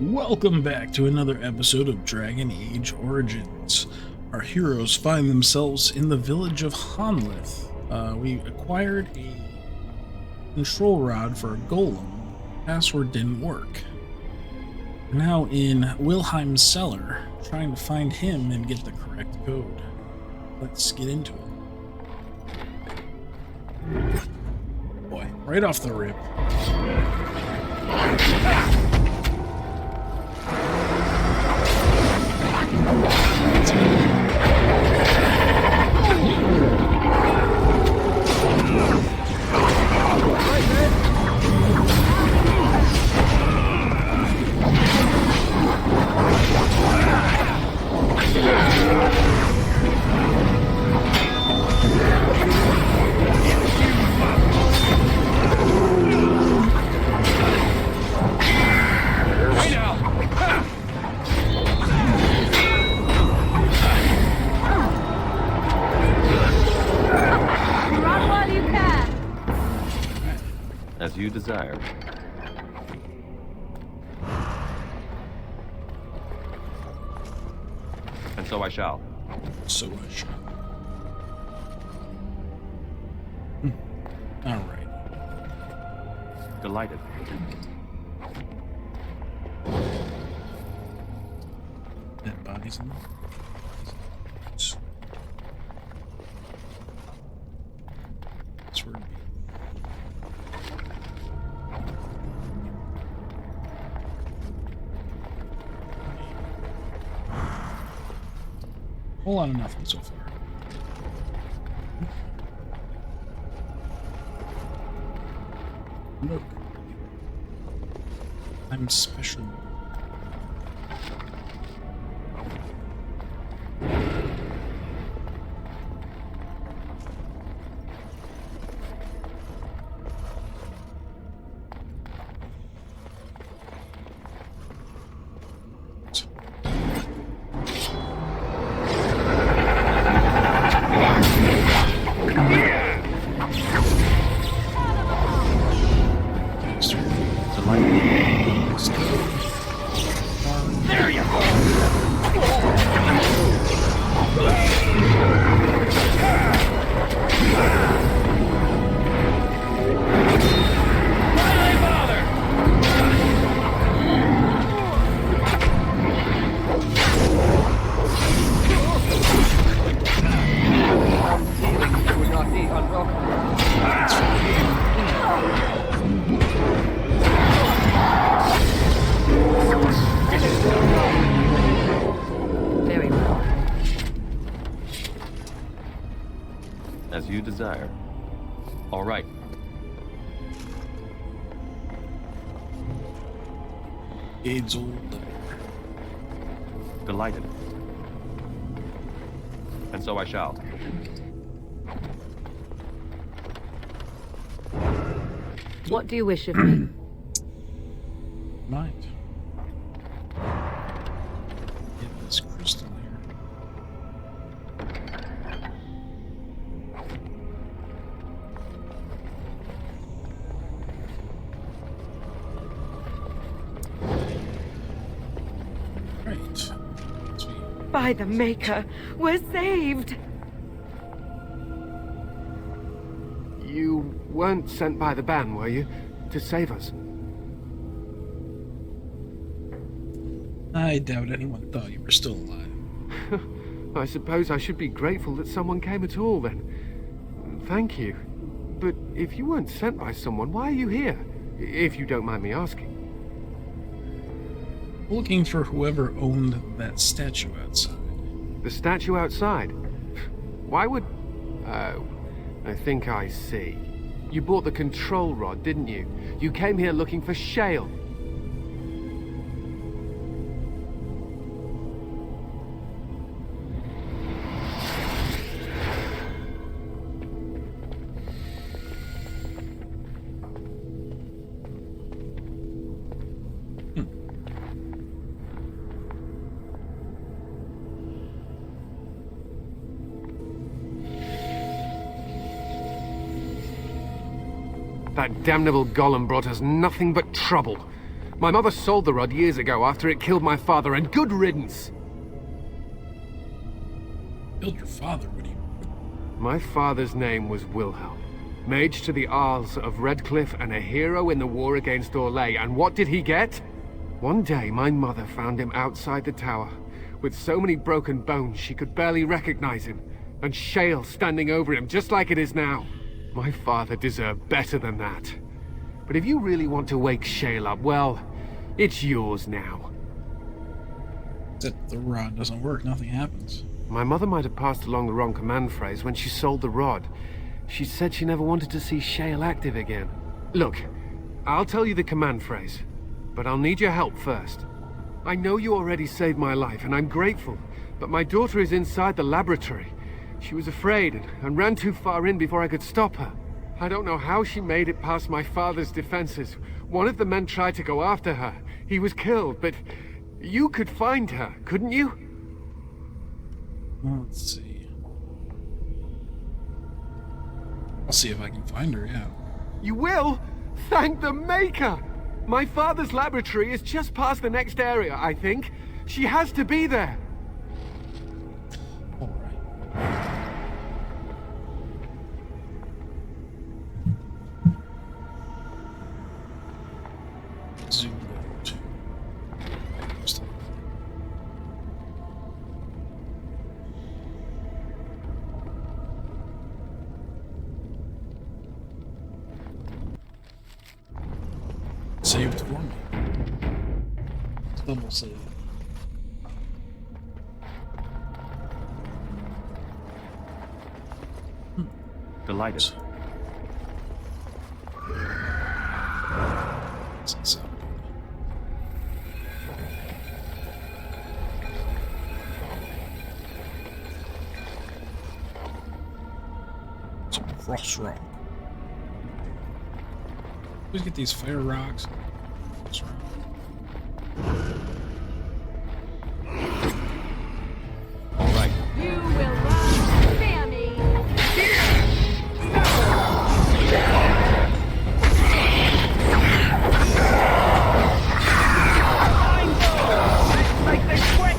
Welcome back to another episode of Dragon Age Origins. Our heroes find themselves in the village of Hanlith. We acquired a control rod for a golem. Password didn't work. We're now in Wilhelm's cellar, trying to find him and get the correct code. Let's get into it. Boy, right off the rip. As you desire. And so I shall. So I shall. All right. Delighted. Dead bodies in there. That's where it'd be. Whole lot of nothing so far. Look. I'm special. There you go! Very well. As you desire. All right. AIDS old. Delighted. And so I shall. What do you wish of me? Mind. Get this crystal here. Right. Sweet. By the Maker, we're saved! You weren't sent by the ban, were you? To save us? I doubt anyone thought you were still alive. I suppose I should be grateful that someone came at all, then. Thank you. But if you weren't sent by someone, why are you here? If you don't mind me asking. Looking for whoever owned that statue outside. The statue outside? Why would... Oh, I think I see. You bought the control rod, didn't you? You came here looking for shale. That damnable golem brought us nothing but trouble. My mother sold the rod years ago after it killed my father, and good riddance. Killed your father? What do you... My father's name was Wilhelm, mage to the Arls of Redcliffe and a hero in the war against Orlais. And what did he get? One day, my mother found him outside the tower, with so many broken bones she could barely recognize him, and shale standing over him just like it is now. My father deserved better than that. But if you really want to wake Shale up, well, it's yours now. If the rod doesn't work, nothing happens. My mother might have passed along the wrong command phrase when she sold the rod. She said she never wanted to see Shale active again. Look, I'll tell you the command phrase, but I'll need your help first. I know you already saved my life, and I'm grateful, but my daughter is inside the laboratory. She was afraid and ran too far in before I could stop her. I don't know how she made it past my father's defenses. One of the men tried to go after her. He was killed, but you could find her, couldn't you? Let's see. I'll see if I can find her, yeah. You will? Thank the Maker! My father's laboratory is just past the next area, I think. She has to be there. All right. Zoom out. Saved for me. Double save. Delighted. Doesn't sound good. Some frost rock. Let's get these fire rocks. Frost rock. All right. You will not fear me. Make this quick!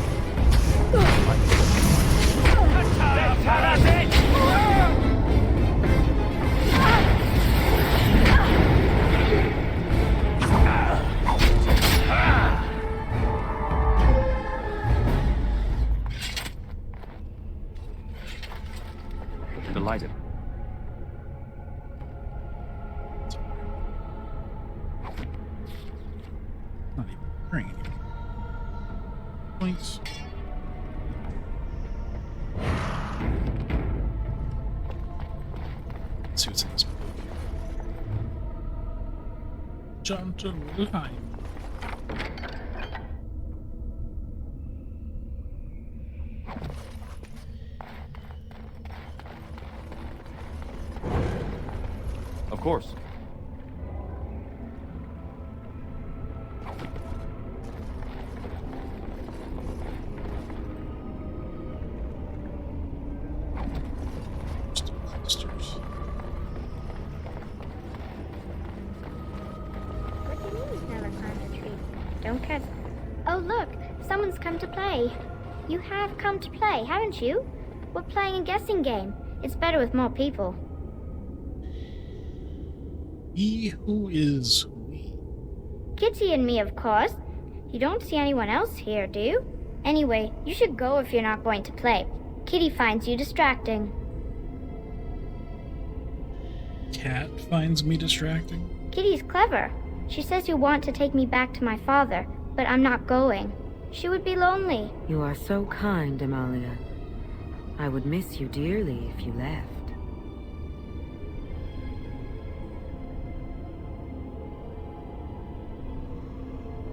That's it! Delighted. Not even carrying any points. Let's see what's in this book. John to Wilhelm. Of course. Crystal clusters. What do you mean you've never climbed a tree? Don't catch... Oh, look! Someone's come to play. You have come to play, haven't you? We're playing a guessing game. It's better with more people. He who is we. Kitty and me, of course. You don't see anyone else here, do you? Anyway, you should go if you're not going to play. Kitty finds you distracting. Cat finds me distracting. Kitty's clever. She says you want to take me back to my father, but I'm not going. She would be lonely. You are so kind, Amalia. I would miss you dearly if you left.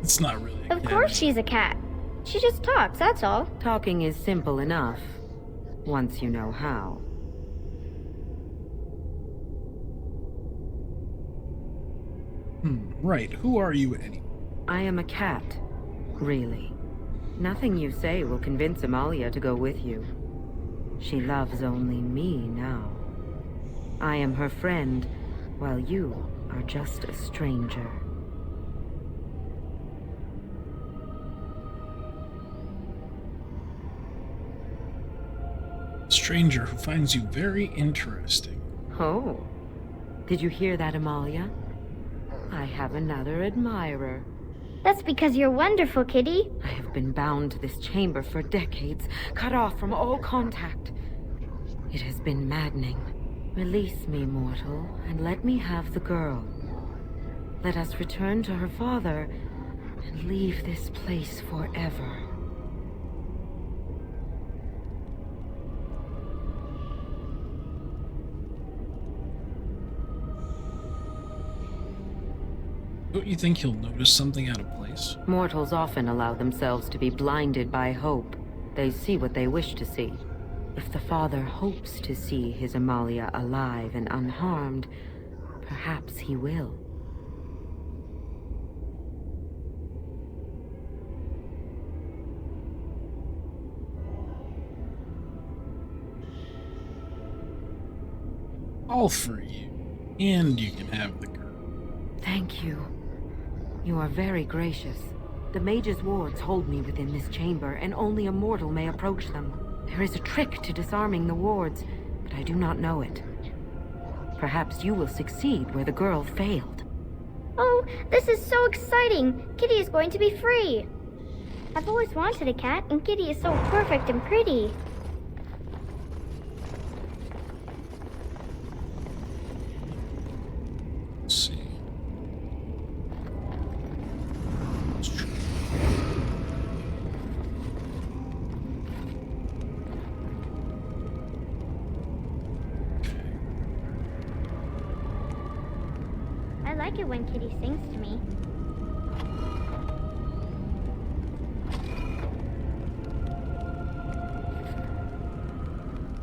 It's not really a Of cat. course she's a cat. She just talks, that's all. Talking is simple enough, once you know how. Right. Who are you anyway? I am a cat, really. Nothing you say will convince Amalia to go with you. She loves only me now. I am her friend, while you are just a stranger. stranger who finds you very interesting. Oh, did you hear that, Amalia? I have another admirer. That's because you're wonderful, Kitty. I have been bound to this chamber for decades, cut off from all contact. It has been maddening. Release me, mortal, and let me have the girl. Let us return to her father and leave this place forever. Don't you think he'll notice something out of place? Mortals often allow themselves to be blinded by hope. They see what they wish to see. If the father hopes to see his Amalia alive and unharmed, perhaps he will. All for you. And you can have the girl. Thank you. You are very gracious. The mage's wards hold me within this chamber, and only a mortal may approach them. There is a trick to disarming the wards, but I do not know it. Perhaps you will succeed where the girl failed. Oh, this is so exciting! Kitty is going to be free! I've always wanted a cat, and Kitty is so perfect and pretty. Let's see. Let's try. I like it when Kitty sings to me.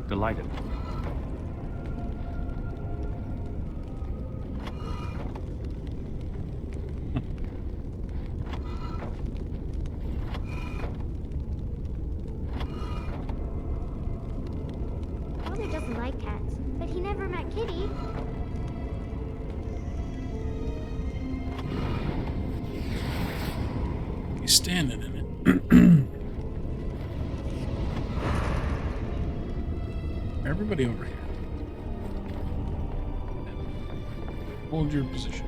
Delighted. Father doesn't like cats, but he never met Kitty. He's standing in it. Everybody over here. Hold your position.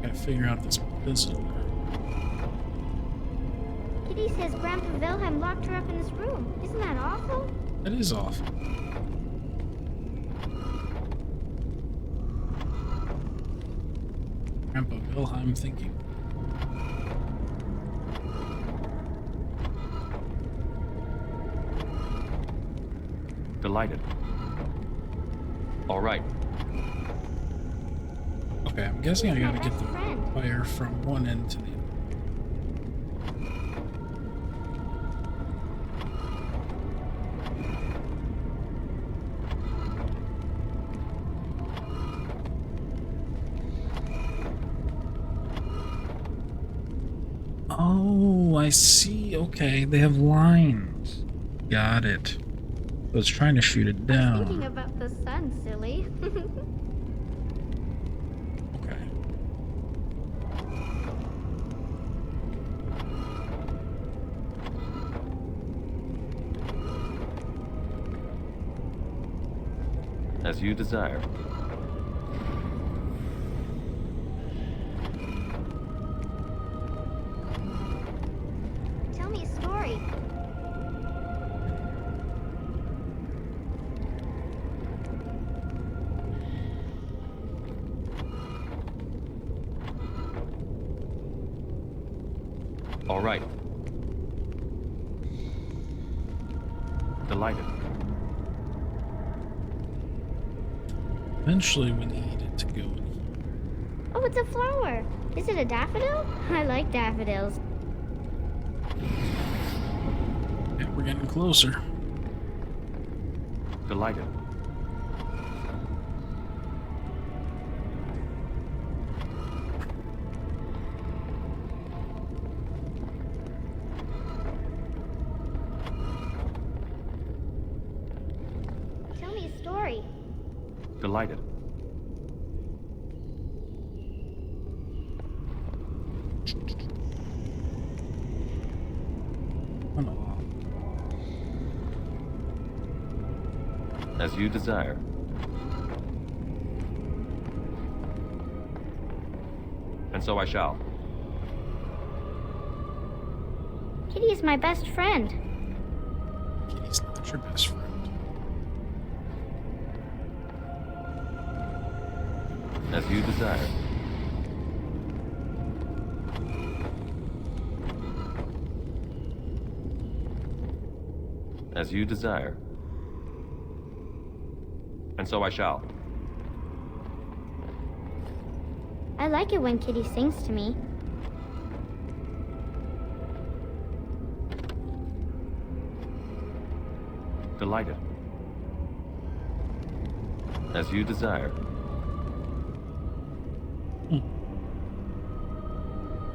Gotta figure out this business. Kitty says Grandpa Wilhelm locked her up in his room. Isn't that awful? That is awful. Grandpa Wilhelm thinking. Delighted. All right. Okay, I'm guessing I gotta get the Friend. fire from one end to the other. Oh, I see. Okay, they have lines. Got it. I was trying to shoot it Thinking down. about the sun, silly. Okay. As you desire. Tell me a story. All right. Delighted. Eventually we need it to go in here. Oh, it's a flower. Is it a daffodil? I like daffodils. Yeah, we're getting closer. Delighted. Tell me a story. Delighted. Oh, no. As you desire. And so I shall. Kitty is my best friend. Kitty's not your best friend. As you desire. As you desire. And so I shall. I like it when Kitty sings to me. Delighted. As you desire.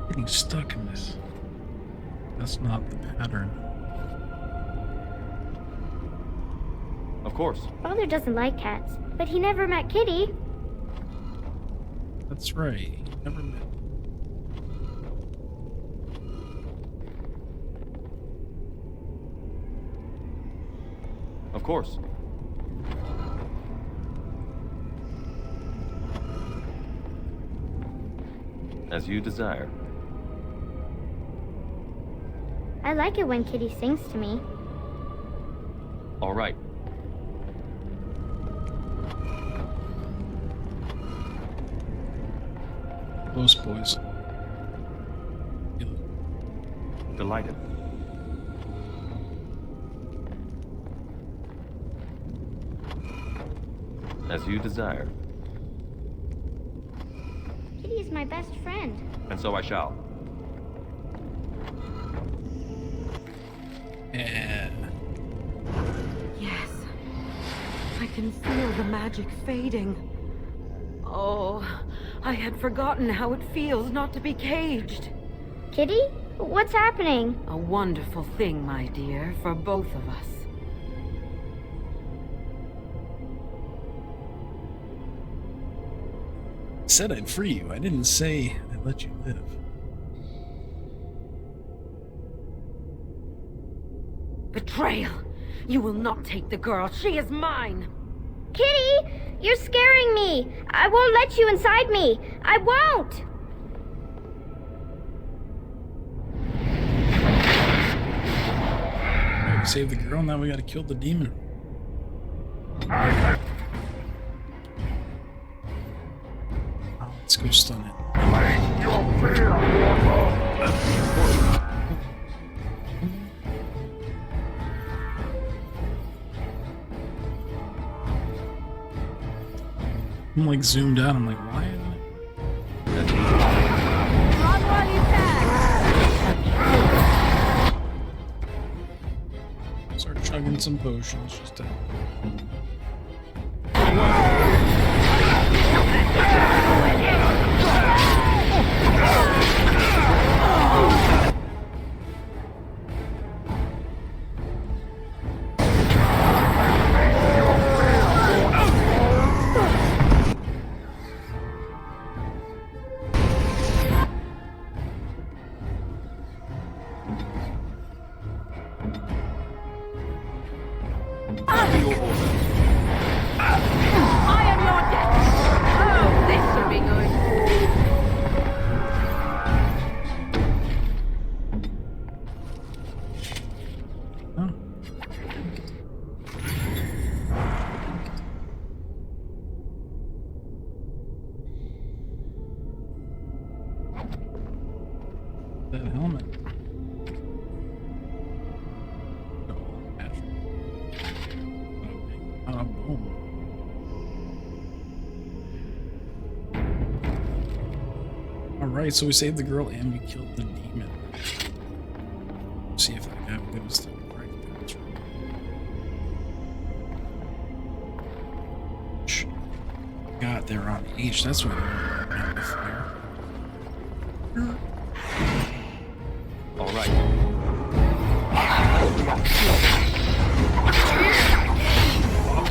Getting stuck in this. That's not the pattern. Of course. Father doesn't like cats, but he never met Kitty. That's right. He never met. Of course. As you desire. I like it when Kitty sings to me. All right. Close, boys. Delighted. As you desire. Kitty is my best friend. And so I shall. Yeah. Yes. I can feel the magic fading. Oh, I had forgotten how it feels not to be caged. Kitty? What's happening? A wonderful thing, my dear, for both of us. I said I'd free you. I didn't say I'd let you live. Betrayal! You will not take the girl. She is mine! Kitty! You're scaring me! I won't let you inside me! I won't! Alright, we saved the girl, now we gotta kill the demon. Oh, let's go stun it. I'm like zoomed out, I'm like, why isn't it? Run while you can! Start chugging some potions just to... I am your death! Oh, this should be good. Oh. That helmet. Boom. Alright, so we saved the girl and we killed the demon. See if that guy goes to the right path. God, they're on H. That's why they're on the fire. All right.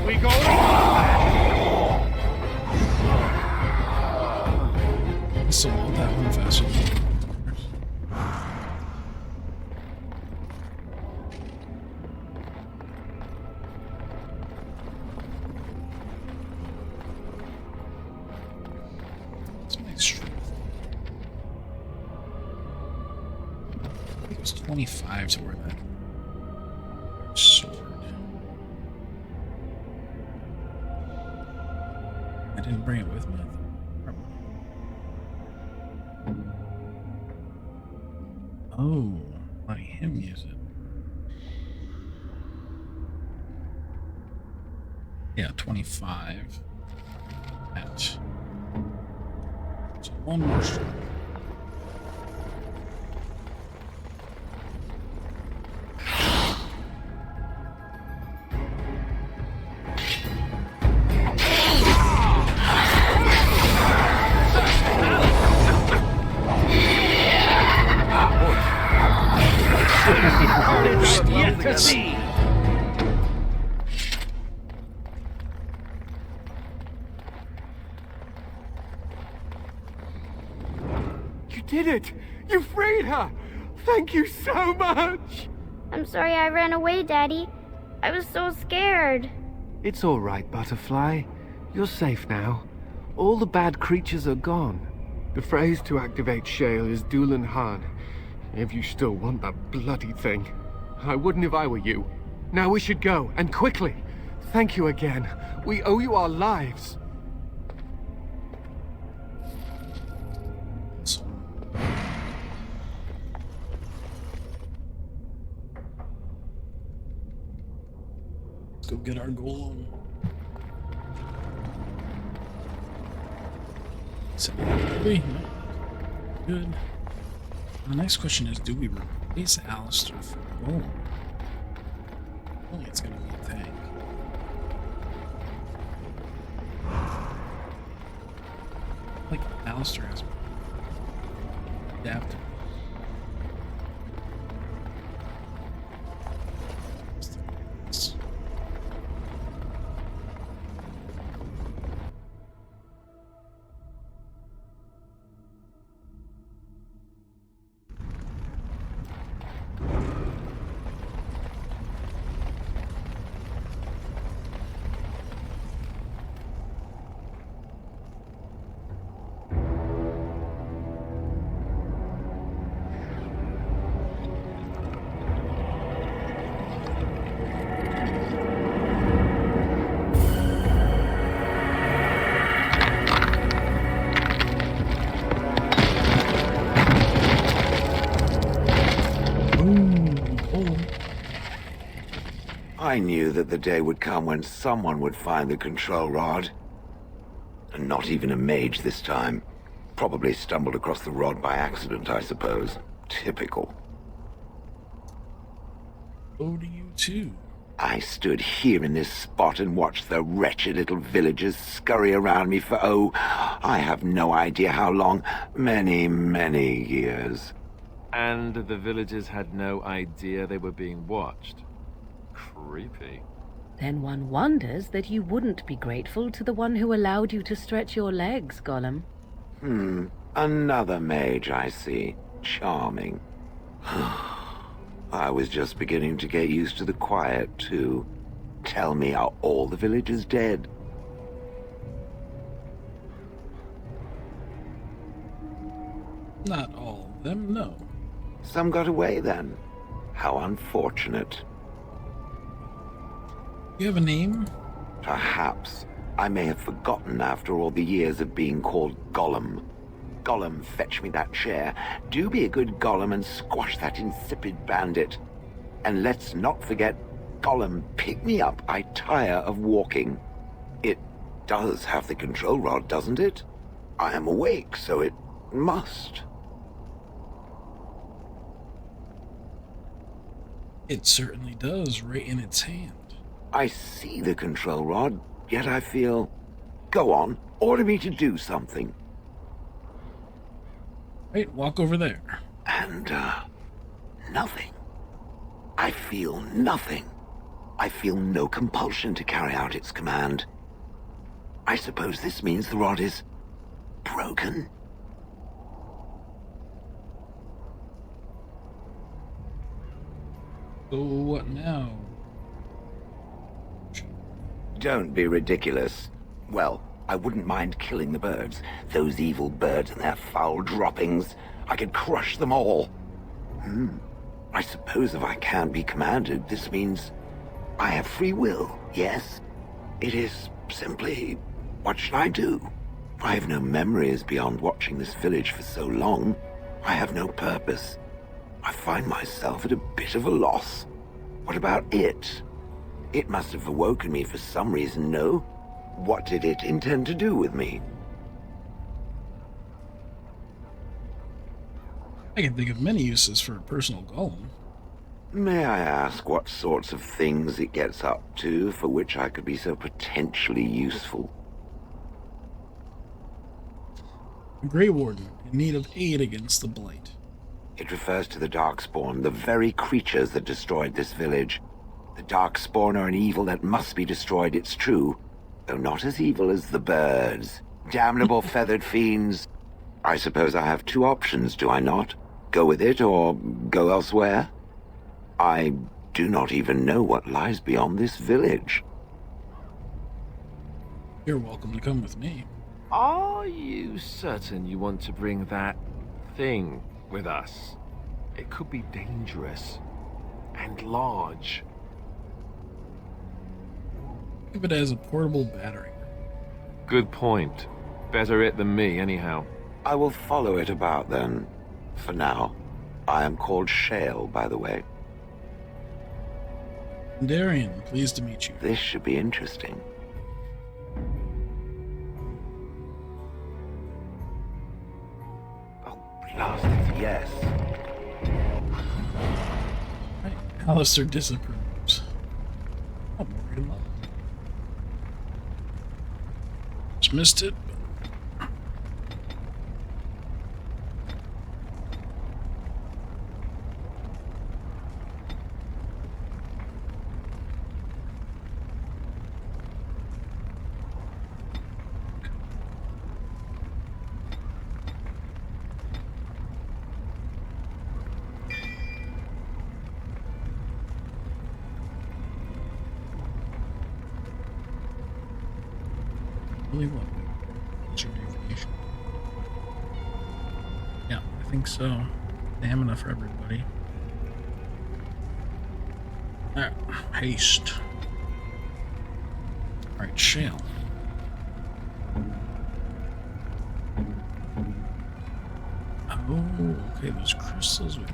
We go. So that one faster. I think it was 25 to wear that sword. I didn't bring it with me. Oh, let him use it. Yeah, 25. Match. So one more shot. Yet to see. You did it! You freed her! Thank you so much! I'm sorry I ran away, Daddy. I was so scared. It's all right, Butterfly. You're safe now. All the bad creatures are gone. The phrase to activate Shale is Doolan Han. If you still want that bloody thing. I wouldn't if I were you. Now we should go, and quickly. Thank you again. We owe you our lives. Let's go get our golem. Good. The next question is, do we replace Alistair for golem? Only it's gonna be a tank. Like Alistair has adapted. I knew that the day would come when someone would find the control rod. And not even a mage this time. Probably stumbled across the rod by accident, I suppose. Typical. Oh, to you too. I stood here in this spot and watched the wretched little villagers scurry around me for, oh, I have no idea how long. Many, many years. And the villagers had no idea they were being watched. Creepy. Then one wonders that you wouldn't be grateful to the one who allowed you to stretch your legs, Gollum. Another mage, I see. Charming. I was just beginning to get used to the quiet, too. Tell me, are all the villagers dead? Not all of them, no. Some got away, then. How unfortunate. You have a name? Perhaps. I may have forgotten after all the years of being called Gollum. Gollum, fetch me that chair. Do be a good Gollum and squash that insipid bandit. And let's not forget, Gollum, pick me up. I tire of walking. It does have the control rod, doesn't it? I am awake, so it must. It certainly does, right in its hand. I see the control rod, yet I feel... Go on, order me to do something. Right, walk over there. And, nothing. I feel nothing. I feel no compulsion to carry out its command. I suppose this means the rod is... broken? So what now? Don't be ridiculous. Well, I wouldn't mind killing the birds. Those evil birds and their foul droppings. I could crush them all. I suppose if I can't be commanded, this means I have free will, yes? It is simply, what should I do? I have no memories beyond watching this village for so long. I have no purpose. I find myself at a bit of a loss. What about it? It must have awoken me for some reason, no? What did it intend to do with me? I can think of many uses for a personal golem. May I ask what sorts of things it gets up to for which I could be so potentially useful? A Grey Warden in need of aid against the Blight. It refers to the Darkspawn, the very creatures that destroyed this village. The Darkspawn are an evil that must be destroyed, it's true, though not as evil as the birds. Damnable feathered fiends. I suppose I have two options, do I not? Go with it or go elsewhere? I do not even know what lies beyond this village. You're welcome to come with me. Are you certain you want to bring that thing with us? It could be dangerous and large. Think of it as a portable battery. Good point. Better it than me, anyhow. I will follow it about then. For now. I am called Shale, by the way. Darrien, pleased to meet you. This should be interesting. Oh, blast it, yes. Right. Alistair disapproves. I'm worried a lot. Just missed it. Really what? What's your deviation? Yeah, I think so. Stamina for everybody. Alright, haste. Alright, Shale. Oh, okay, those crystals with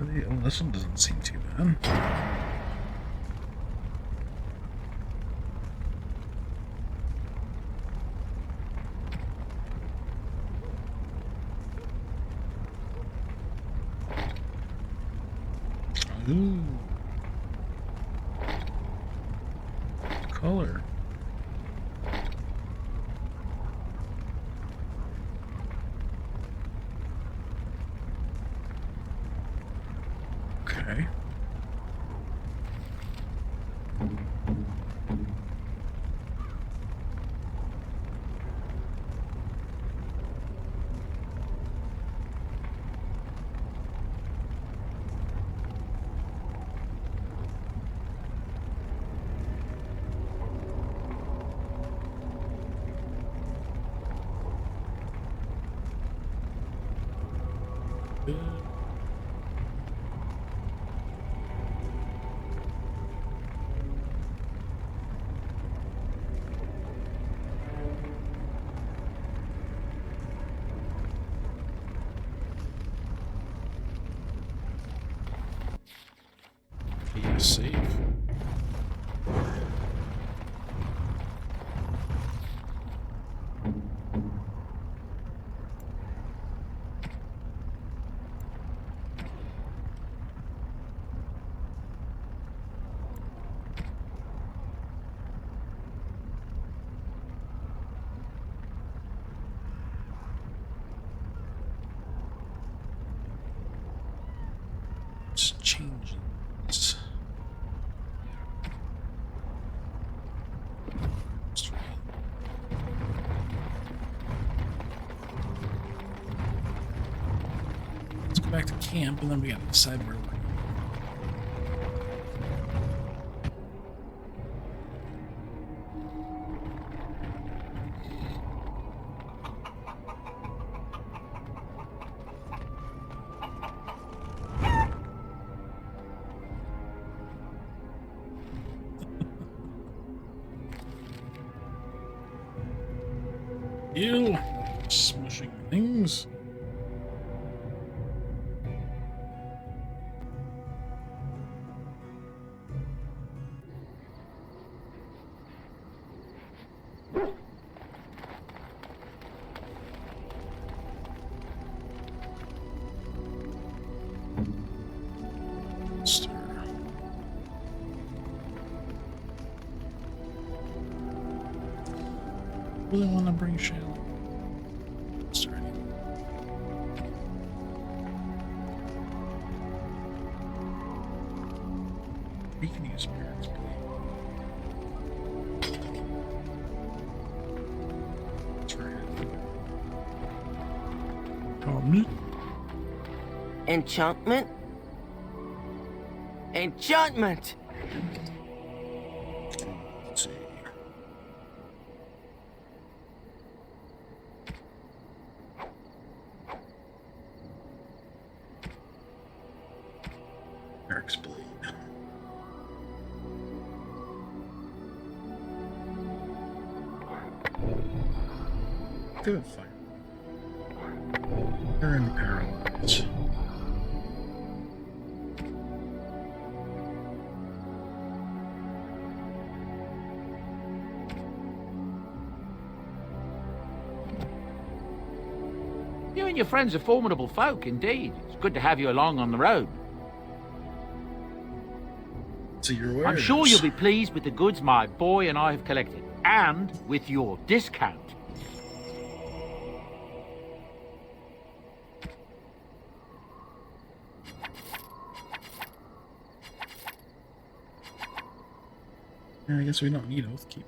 oh, this one doesn't seem too bad. Ooh. Color. Okay. Good. Yeah, save. Let's change this. Let's go back to camp and then we gotta decide where we're going. Ew. Smushing things. Really want to bring Shale. We can use parents, That's right. Enchantment. Enchantment? Enchantment! Let's see. Eric's blade. Good fire. They're in paralyze. You and your friends are formidable folk, indeed. It's good to have you along on the road. So you're aware. I'm sure you'll be pleased with the goods my boy and I have collected, and with your discount. I guess we don't need Oathkeeper.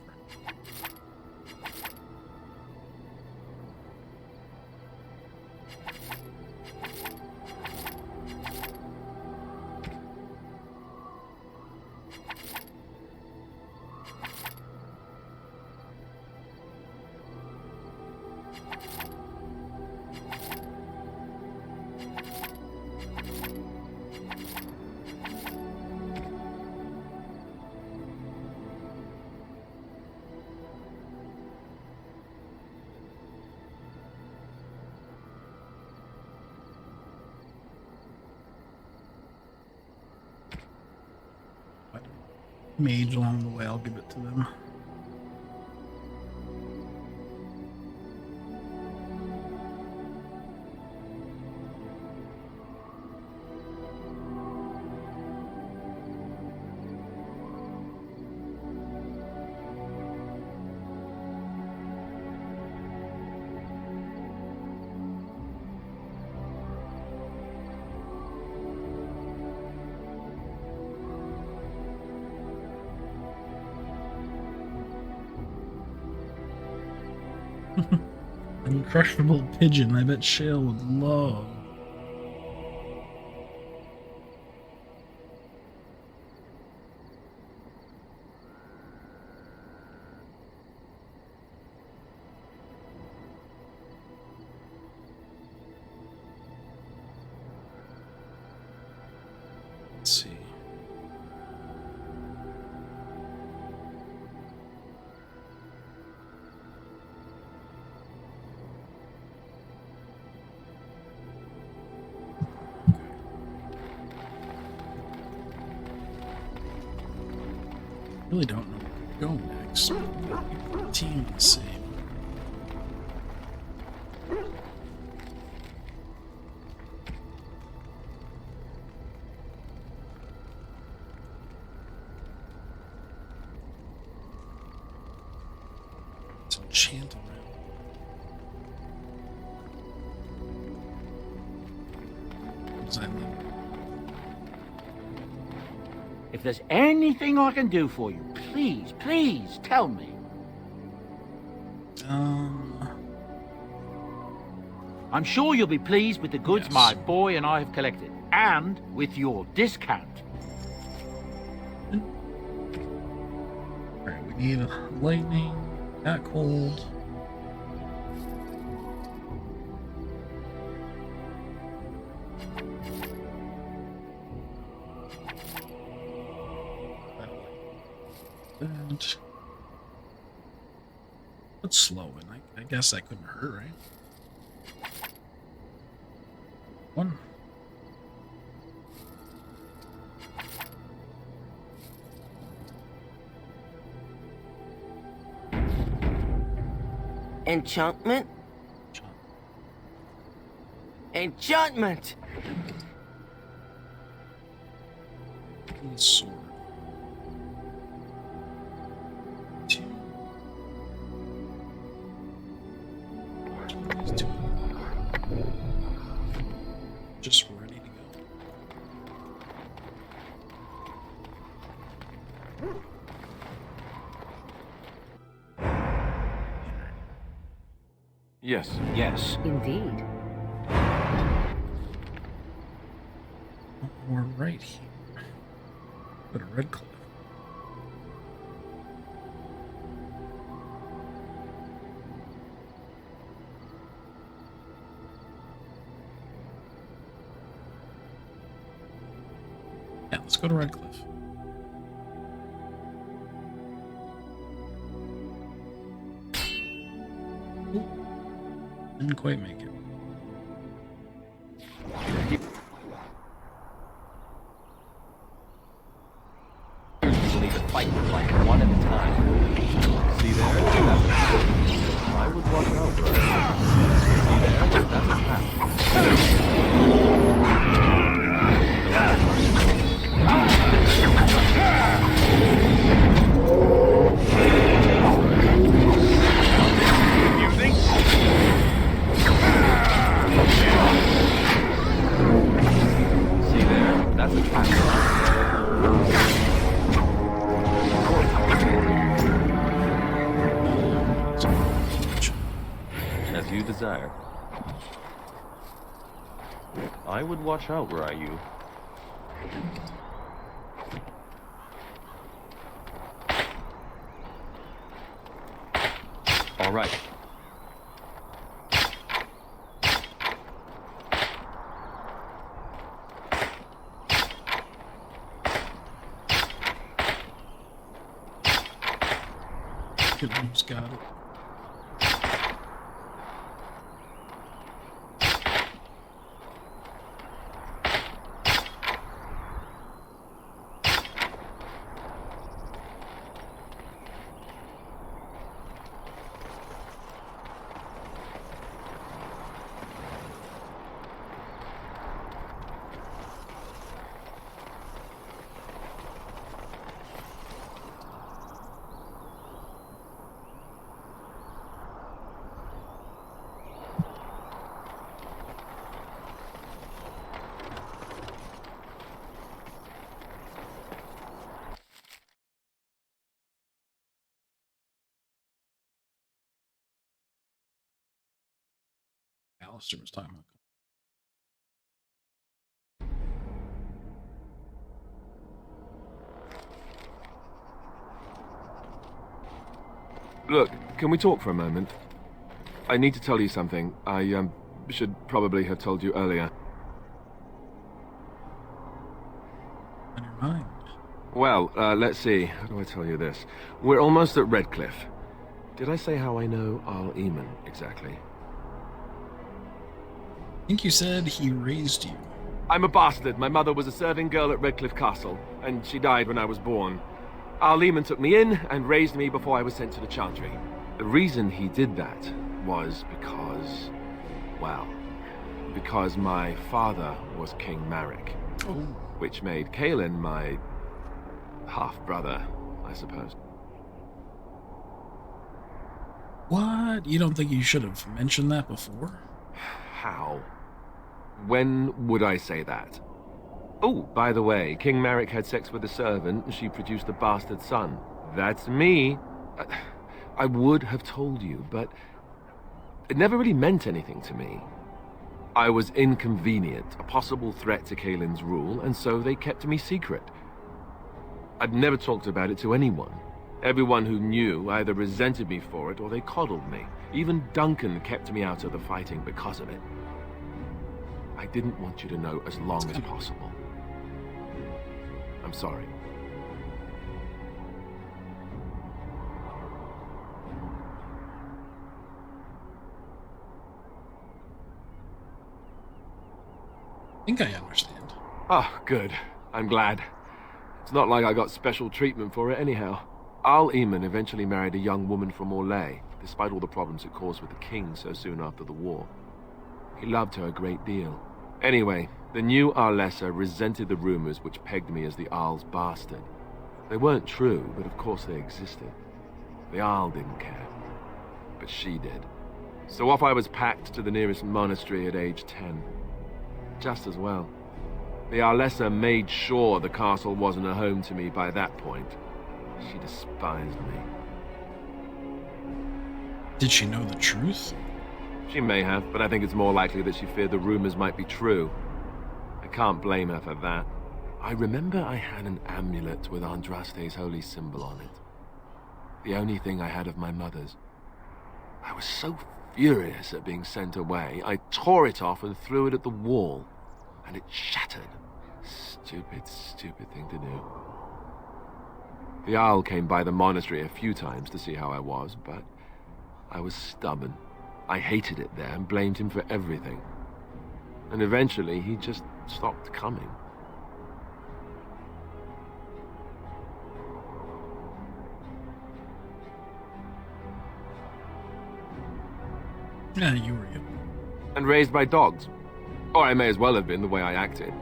Mage along the way, I'll give it to them. An uncrushable pigeon, I bet Shale would love. Let's see. Really don't know where to go next. Keep the team the same. Let's enchant around. Design them. If there's anything I can do for you, please, please tell me. I'm sure you'll be pleased with the goods Yes. my boy and I have collected, and with your discount. Alright, we need lightning, that cold. That. Put slow in. I guess that couldn't hurt, right? One. Enchantment? Enchantment! Sword. Two. These two. Just ready to go. Yes. Yes. Indeed. We're right here. Go to Red Cliff. Yeah, let's go to Red Cliff. Ooh, didn't quite make it. You'll need to fight like one at a time. See there? That's a trap. I would watch out for it. See there? That's a trap. See there? That's a trap. As you desire. I would watch out were I you. All right. Who's got it? Alistair was talking about. Look, can we talk for a moment? I need to tell you something. I, should probably have told you earlier. On your mind. Well, let's see. How do I tell you this? We're almost at Redcliffe. Did I say how I know Al Eamon exactly? I think you said he raised you. I'm a bastard. My mother was a serving girl at Redcliffe Castle, and she died when I was born. Al Eamon took me in and raised me before I was sent to the Chantry. The reason he did that was because, well, because my father was King Marek, which made Kaelin my half-brother, I suppose. What? You don't think you should have mentioned that before? How? When would I say that? Oh, by the way, King Marek had sex with a servant and she produced a bastard son. That's me. I would have told you, but it never really meant anything to me. I was inconvenient, a possible threat to Kaelin's rule, and so they kept me secret. I'd never talked about it to anyone. Everyone who knew either resented me for it or they coddled me. Even Duncan kept me out of the fighting because of it. I didn't want you to know as long as possible. I'm sorry. think I understand. Oh, good. I'm glad. It's not like I got special treatment for it anyhow. Al Eamon eventually married a young woman from Orlais, despite all the problems it caused with the king so soon after the war. He loved her a great deal. Anyway, the new Arlessa resented the rumors which pegged me as the Arl's bastard. They weren't true, but of course they existed. The Arl didn't care, but she did. So off I was packed to the nearest monastery at age 10. Just as well. The Arlessa made sure the castle wasn't a home to me by that point. She despised me. Did she know the truth? She may have, but I think it's more likely that she feared the rumors might be true. I can't blame her for that. I remember I had an amulet with Andraste's holy symbol on it. The only thing I had of my mother's. I was so furious at being sent away, I tore it off and threw it at the wall, and it shattered. Stupid, stupid thing to do. The Owl came by the monastery a few times to see how I was, but I was stubborn. I hated it there and blamed him for everything. And eventually he just stopped coming. Yeah, you were you. And raised by dogs. Or I may as well have been the way I acted.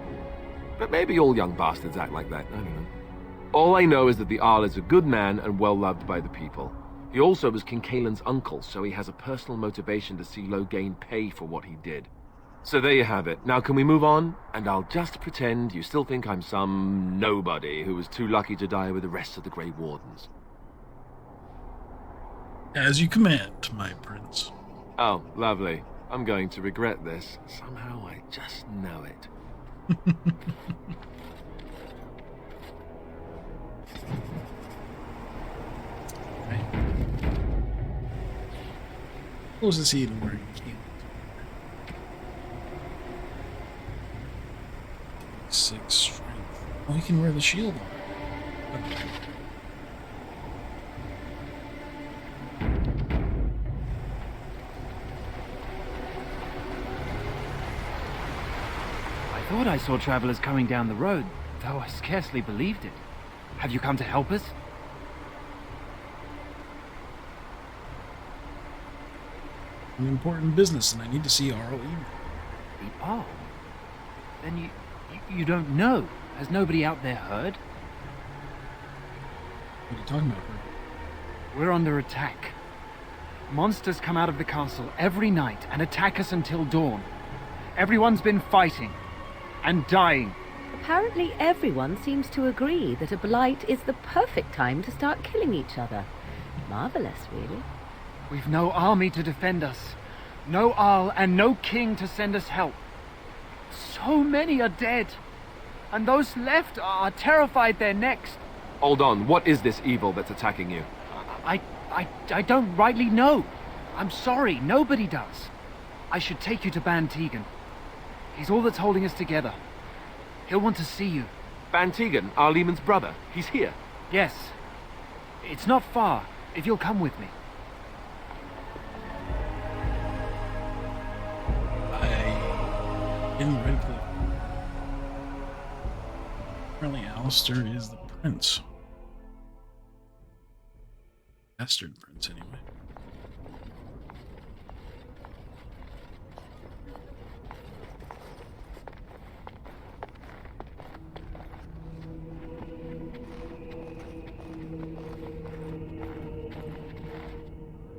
But maybe all young bastards act like that, I don't know. All I know is that the Arl is a good man and well-loved by the people. He also was King Kaelin's uncle, so he has a personal motivation to see Loghain pay for what he did. So there you have it. Now can we move on? And I'll just pretend you still think I'm some nobody who was too lucky to die with the rest of the Grey Wardens. As you command, my prince. Oh, lovely. I'm going to regret this. Somehow I just know it. Right. Close the seat where you can't. 6 strength. Oh, you can wear the shield on. Okay. I thought I saw travelers coming down the road, though I scarcely believed it. Have you come to help us? An important business, and I need to see Arl Eamon. The Arl? Then you don't know. Has nobody out there heard? What are you talking about, bro? We're under attack. Monsters come out of the castle every night and attack us until dawn. Everyone's been fighting and dying. Apparently everyone seems to agree that a blight is the perfect time to start killing each other. Marvelous, really. We've no army to defend us. No Arl and no king to send us help. So many are dead. And those left are terrified they're next. Hold on, what is this evil that's attacking you? I don't rightly know. I'm sorry, nobody does. I should take you to Ban Tegan. He's all that's holding us together. He'll want to see you. Ban Tegan, Arl Eamon's brother. He's here. Yes. It's not far, if you'll come with me. In Redcliffe. Apparently Alistair is the prince. Bastard prince, anyway.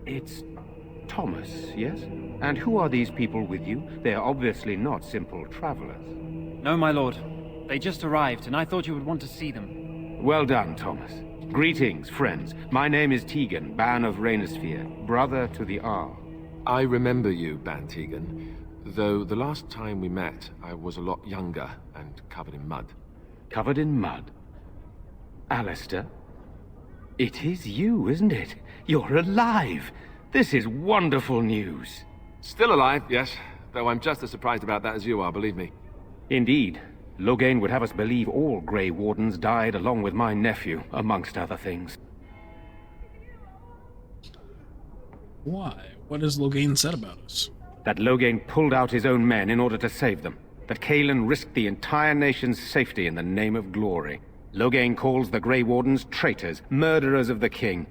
It's Thomas, yes? And who are these people with you? They are obviously not simple travelers. No, my lord. They just arrived, and I thought you would want to see them. Well done, Thomas. Greetings, friends. My name is Tegan, Ban of Rainersphere, brother to the Arl. I remember you, Ban Tegan, though the last time we met, I was a lot younger and covered in mud. Covered in mud? Alistair? It is you, isn't it? You're alive! This is wonderful news. Still alive, yes, though I'm just as surprised about that as you are, believe me. Indeed. Loghain would have us believe all Grey Wardens died along with my nephew, amongst other things. Why? What has Loghain said about us? That Loghain pulled out his own men in order to save them. that Kaelin risked the entire nation's safety in the name of glory. Loghain calls the Grey Wardens traitors, murderers of the king.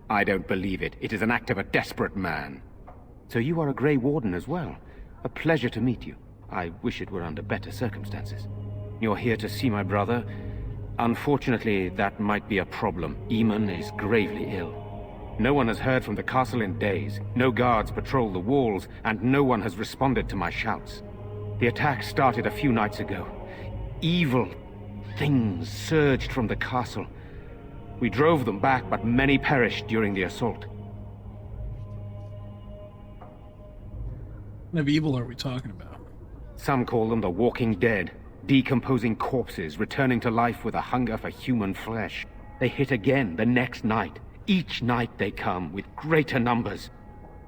I don't believe it. It is an act of a desperate man. So you are a Grey Warden as well. A pleasure to meet you. I wish it were under better circumstances. You're here to see my brother? Unfortunately, that might be a problem. Eamon is gravely ill. No one has heard from the castle in days. No guards patrol the walls, and no one has responded to my shouts. The attack started a few nights ago. Evil things surged from the castle. We drove them back, but many perished during the assault. What kind of evil are we talking about? Some call them the Walking Dead. Decomposing corpses, returning to life with a hunger for human flesh. They hit again the next night. Each night they come, with greater numbers.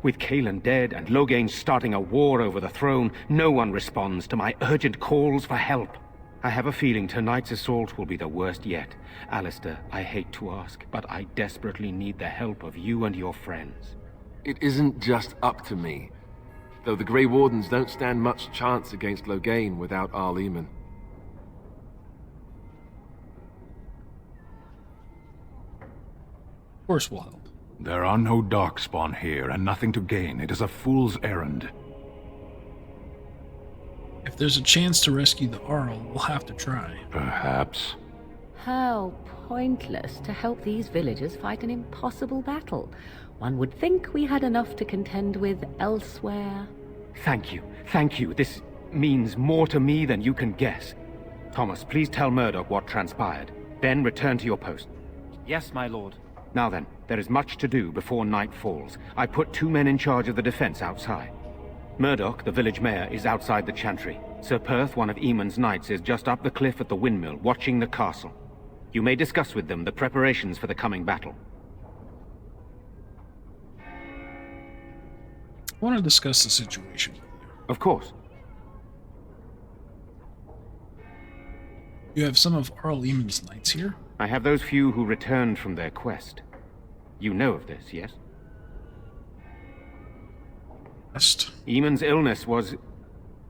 With Kaelin dead and Loghain starting a war over the throne, no one responds to my urgent calls for help. I have a feeling tonight's assault will be the worst yet. Alistair, I hate to ask, but I desperately need the help of you and your friends. It isn't just up to me. Though the Grey Wardens don't stand much chance against Loghain without Arl Eamon. Of course we'll help. There are no darkspawn here, and nothing to gain. It is a fool's errand. If there's a chance to rescue the Arl, we'll have to try. Perhaps. How pointless to help these villagers fight an impossible battle. One would think we had enough to contend with elsewhere. Thank you. Thank you. This means more to me than you can guess. Thomas, please tell Murdoch what transpired. Then return to your post. Yes, my lord. Now then, there is much to do before night falls. I put 2 men in charge of the defense outside. Murdoch, the village mayor, is outside the chantry. Sir Perth, one of Eamon's knights, is just up the cliff at the windmill, watching the castle. You may discuss with them the preparations for the coming battle. I want to discuss the situation with you. Of course. You have some of Arl Eamon's knights here? I have those few who returned from their quest. You know of this, yes? Eamon's illness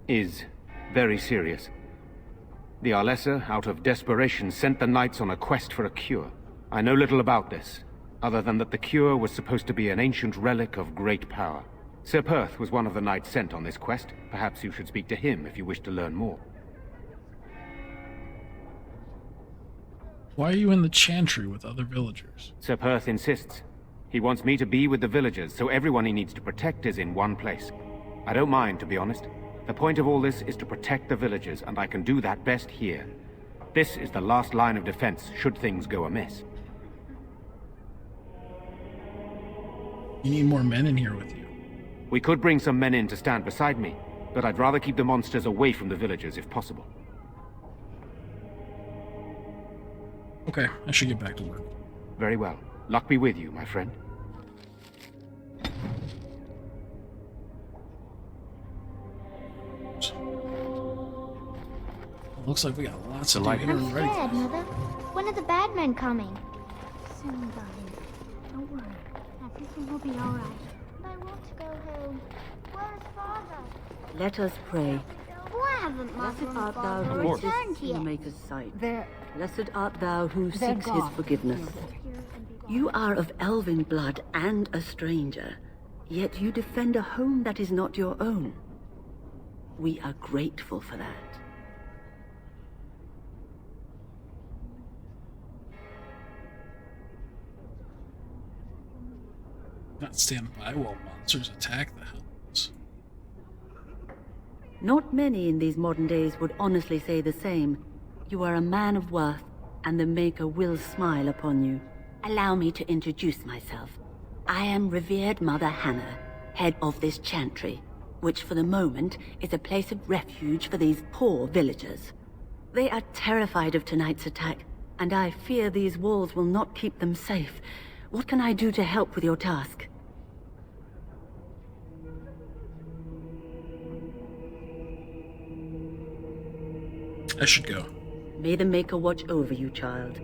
is very serious. The Arlessa, out of desperation, sent the knights on a quest for a cure. I know little about this, other than that the cure was supposed to be an ancient relic of great power. Sir Perth was one of the knights sent on this quest. Perhaps you should speak to him if you wish to learn more. Why are you in the chantry with other villagers? Sir Perth insists. He wants me to be with the villagers, so everyone he needs to protect is in one place. I don't mind, to be honest. The point of all this is to protect the villagers, and I can do that best here. This is the last line of defense, should things go amiss. You need more men in here with you. We could bring some men in to stand beside me, but I'd rather keep the monsters away from the villagers if possible. Okay, I should get back to work. Very well. Luck be with you, my friend. Looks like we got lots of I'm scared, Mother. When are the bad men coming? Soon, darling. Don't worry. Everything will be all right. I want to go home. Where's Father? Let us pray. Why haven't Mother Blessed and art thou Father who returned resist yet? the Maker's sight. They're Blessed art thou who They're seeks his gone. forgiveness. You are of elven blood and a stranger, yet you defend a home that is not your own. We are grateful for that. Not stand by while monsters attack the house. Not many in these modern days would honestly say the same. You are a man of worth, and the Maker will smile upon you. Allow me to introduce myself. I am revered Mother Hannah, head of this chantry, which for the moment is a place of refuge for these poor villagers. They are terrified of tonight's attack, and I fear these walls will not keep them safe. What can I do to help with your task? I should go. May the Maker watch over you, child.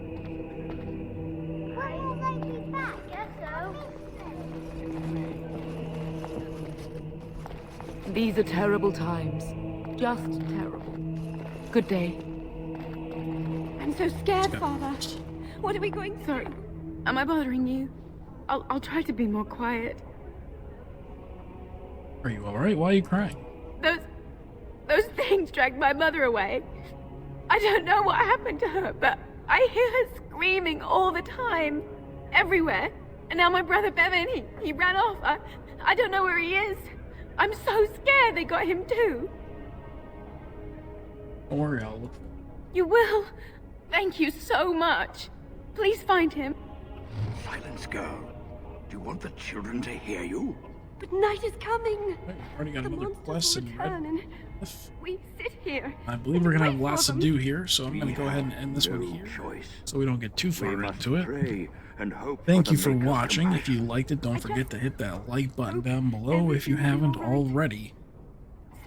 These are terrible times. Just terrible. Good day. I'm so scared, Father. What are we going through? Am I bothering you? I'll try to be more quiet. Are you alright? Why are you crying? Those things dragged my mother away. I don't know what happened to her, but I hear her screaming all the time. Everywhere. And now my brother Bevan, he ran off. I don't know where he is. I'm so scared they got him too. Don't worry, I'll look. You will? Thank you so much. Please find him. Silence, girl. Do you want the children to hear you? But night is coming. We've already got another quest in Red. We sit here. I believe we're gonna have lots to do here, so I'm gonna go ahead and end this one here, so we don't get too far into it. Thank you for watching. If you liked it, don't forget to hit that like button down below if you haven't already.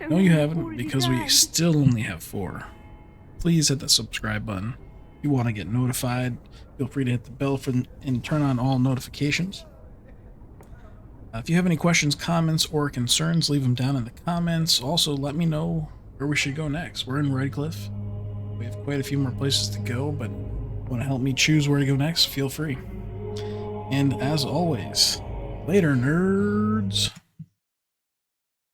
No, you haven't, because we still only have 4. Please hit the subscribe button. If you want to get notified, feel free to hit the bell and turn on all notifications. If you have any questions, comments, or concerns, leave them down in the comments. Also, let me know where we should go next. We're in Redcliffe. We have quite a few more places to go, but want to help me choose where to go next, feel free. And as always, later, nerds!